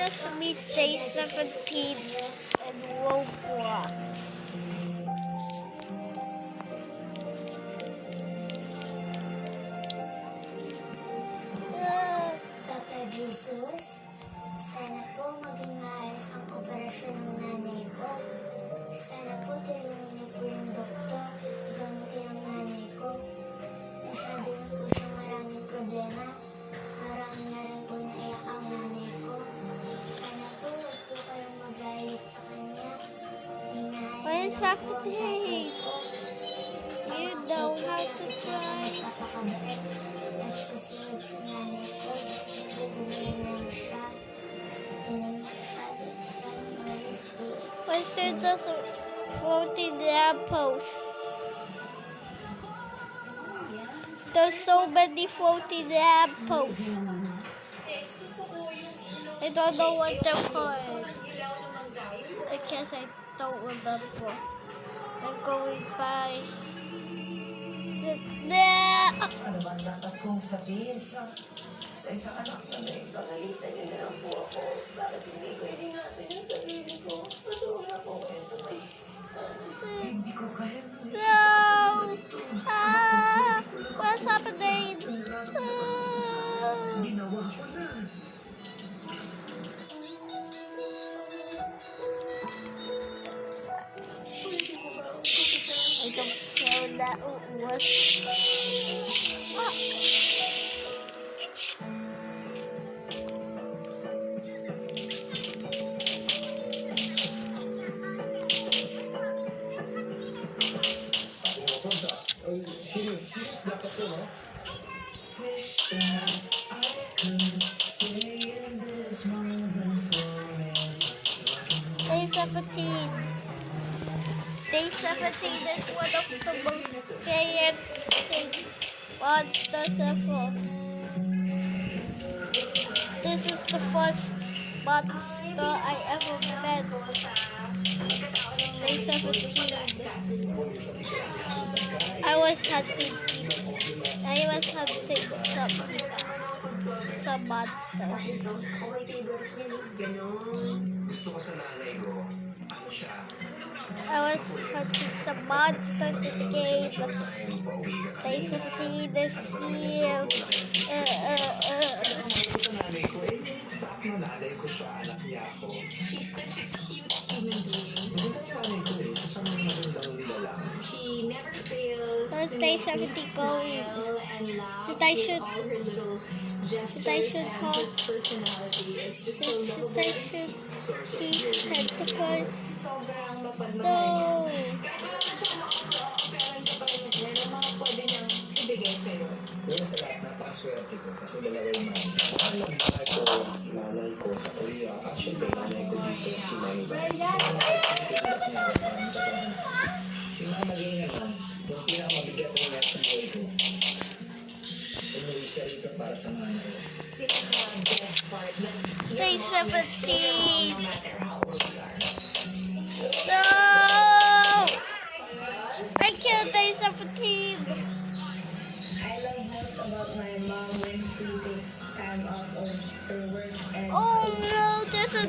us meet Day 17 and Roblox. Papa Jesus, sana po maging maayos ang operasyon ng nanay ko. Sana po tulungan niyo po yung doktor, gamutin ang nanay ko. Masyado na po siyang maraming problema. Marami na rin po naiyak ang nanay ko. Sana po huwag po kayong magalit sa kanya. What is happening? You know how to drive. Napakabait at susunod sa nanay ko. Gusto ko gumaling lang siya. In the name of the Father, the Son, and the Holy Spirit. Why there's just a floating lamppost? There's so many floating lampposts. I don't know what they're called. I guess I don't remember. I'm going by. Sit there. Ano ba ang dapat kong sabihin sa isang anak na may pangalitan niyo na lang po ako? Bakit hindi ko iningatan yung sarili ko? Masura po ito eh. Hindi ko kaya na No! What's happening? ginawa ko na. I don't care that was. Serious dapat to, no? Wish that I could stay in this moment forever. Day 17. Day 17 is one of the most scary monsters ever. This is the first monster I ever met. Day 17. I was hunting some monsters. Gusto ko sa nanay ko, ano siya? I was hunting some monsters in the game, but Day 17 is here. Sa nanay ko, stop yung nanay ko siya, anak niya ako. She's such a cute human being. Ito yung nanay ko eh, sa magandang nilalang. She never fails How's to Day make me 17 going? smile and laugh Should I with should- all her little should I gestures should and help? her personality. It's just so lovable. These tentacles. Sobrang No! mapagmahal niya. Kahit wala na siya makakuha, operan ka pa rin niya na mga pwede niyang ibigay sa'yo. Yung sa lahat, napakaswerte ko kasi dalawa yung nanay. Ang nanay ko sa Korea, actually nanay ko dito, si Mami. Si Mama Lina naman, yung pinakamabigat na nga sa buhay ko. Umuwi siya rito para sa nanay ko. Pinaka-best part na Day your mom is still 17. around no matter how old you are. No! I killed Day 17. I love most about my mom when she takes time off of her work and Oh no, there's a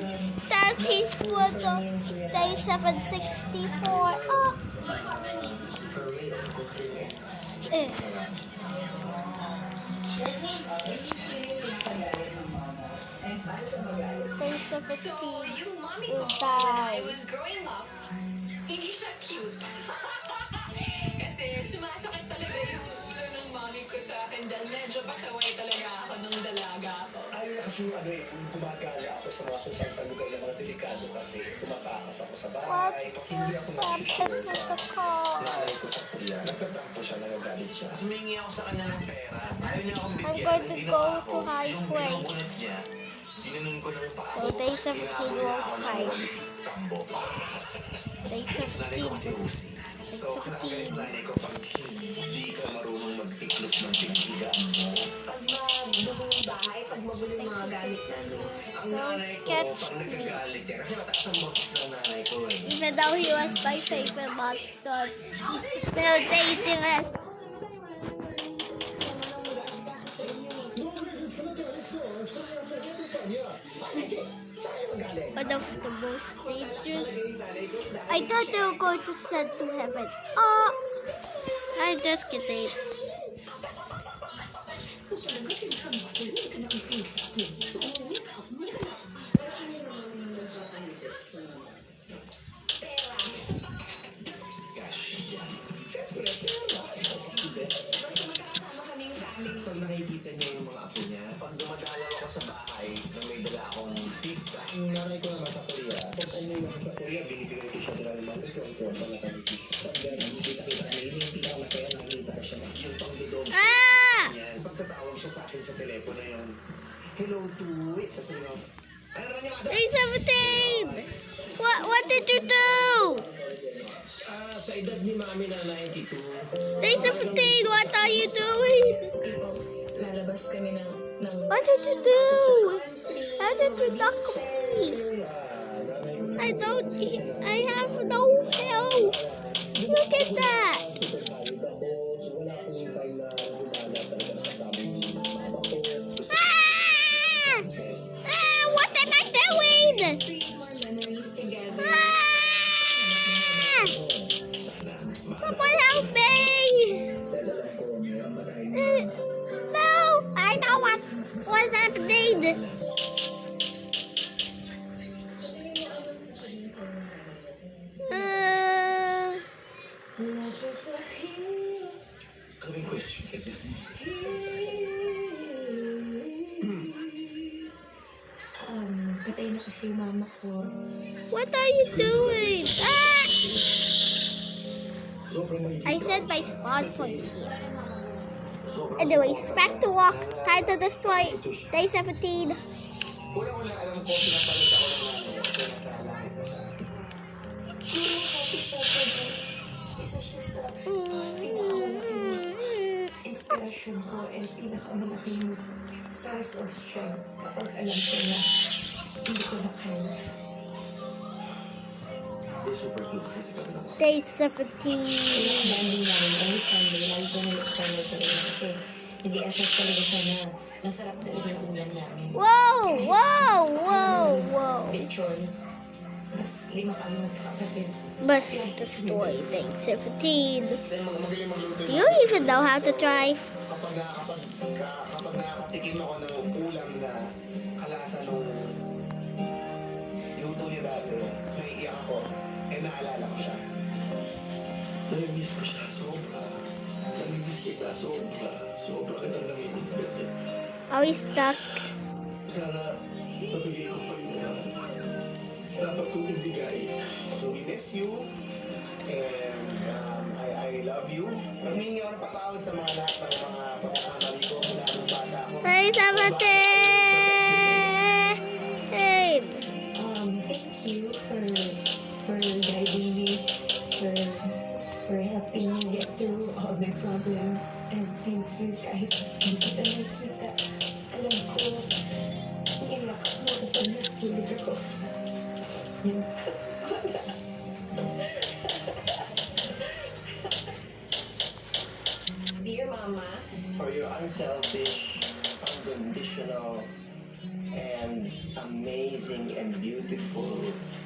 that piece was of Day 764. Oh. Her way of cooking is Eh. Day 17 So, yung mommy will ko, when I die. was growing up, hindi siya cute. Kasi sumasakit talaga yung ulo ng mommy ko sa akin dahil medyo pasaway talaga ako nung dalaga ako. ayaw na kasi ano eh, gumagala ako sa mga kung saan sa lugar na mga delikado kasi tumatakas ako sa bahay. Pag hindi ako nag-share What's sa the call? nanay ko sa Korea, nagtatampo siya, nagagalit siya. Sumingi ako sa kanya ng pera. Ayaw niya akong bigyan. I'm going to Hindi go naman to ako. high Yung place. pinunot niya, ginanon ko ng paa. So Day 17 Hinahabol niya won't ako ng fight. walis tambo. Day Nanay ko kasi 17. usi. So, nakagalit nanay ko pag hindi ka marunong magtiklop ng pinggan mo. pag magulo yung bahay, pag magulo yung mga gamit namin. Ang nanay ko, catch pag me. nagkagalit yan, kasi mataas ang boses ng nanay ko eh. Even though he was my favorite monster, he's still dangerous. No, one of the most dangerous. I thought they were going to send to heaven. Oh, I'm just kidding. Basta magkakasama kaming family. Pag nakikita niya yung mga apo niya, pag dumadalaw ako sa bahay na may dala akong pizza, Yung nanay ko naman sa Korea, pag umuwi ako sa Korea, binibigay ko siya dahil mga ito ang kuwasa na kanipis. Pag nakikita-kita niya, yun yung pinakamasaya nakikita ko siya. yung pangdodong Ah! niya, pagtatawag siya sa akin sa telepono yun, hello to it. Kasi ano naman yung Day 17! What did you do? Sa edad ni Mami na 92, Day 17, what are you doing? Lalabas kami ng What did you do? How did you knock me? I have no health. Look at that. Ah! Ah, what am I doing? create more memories together. Ah! Someone help me! No, I don't want what's happening. Ano yung question ka dyan? Patay na kasi yung mama ko. What are you doing? Ah! I said my spawn point here. Anyways, back to walk. Time to destroy. Day 17. Una-una, alam ko, pinapalit ako ng nanay kasi nasa langit na siya. Isa siya sa pinakamalaking inspirasyon ko and pinakamalaking source of strength kapag alam ko na hindi ko na kaya. They're super close kasi kami naman. Day 17. Banding namin every Sunday, lagi ko nilip ko na kasi hindi effort talaga siya na masarap talaga yung ulam namin. Whoa, whoa, whoa, whoa. Lechon. Mas 5 kami magkakapatid. Must destroy day 17. Kasi magaling magluto Do you even know how to drive? kapag nakakatikim ako ng ulam na kalasa nung luto niya dati, naiiyak ako, eh naalala ko siya. Namimiss ko siya, sobra. Namimiss kita, sobra. Sobra kita namimiss kasi. Are we stuck? Sana, mabigay ko pa yung dapat kong ibigay. So we miss you, and I love you. Humingi ako ng patawad sa mga lahat ng mga pagkakamali ko mula nung bata ako. Day 17. Thank you for guiding me, for helping me get through all my problems. And thank you kahit hindi kita nakita. Alam ko, iyak mo kapag natulog ako. Yun. Dear Mama, for your unselfish, unconditional, and amazing and beautiful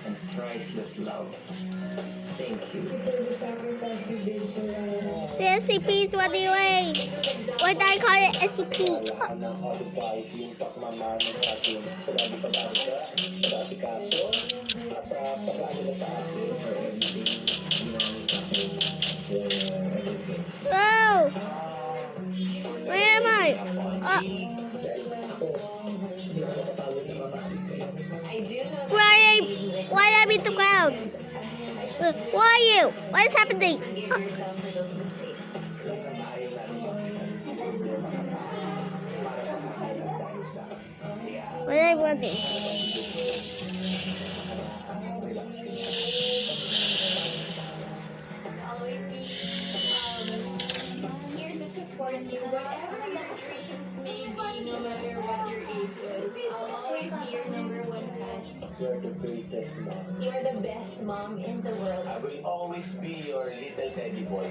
and priceless love. Thank you. For the sacrifice you did for us. The SCP is what do you mean? What do I call it? SCP. Kailangan ng advice yung pagmamahal mo sa atin. Salamat pag-aari ka, pag-asikaso, at pag-aari ka sa atin for everything ginawa sa akin. Ever since. Oh! Where am I? Dahil ako, hindi ako napatawad na mamahalin sa'yo. I do know Why am I in the ground? Who are you? What is happening? forgive yourself for those mistakes. Alam na maayaw natin para sa akin at dahil sa kaya What am I wanting? relax ka. Always be here to support you, whatever your dreams may be, no matter what your age is. I'll always be your #1 fan. You're the greatest mom. You're the best mom in the world. I will always be your little teddy boy.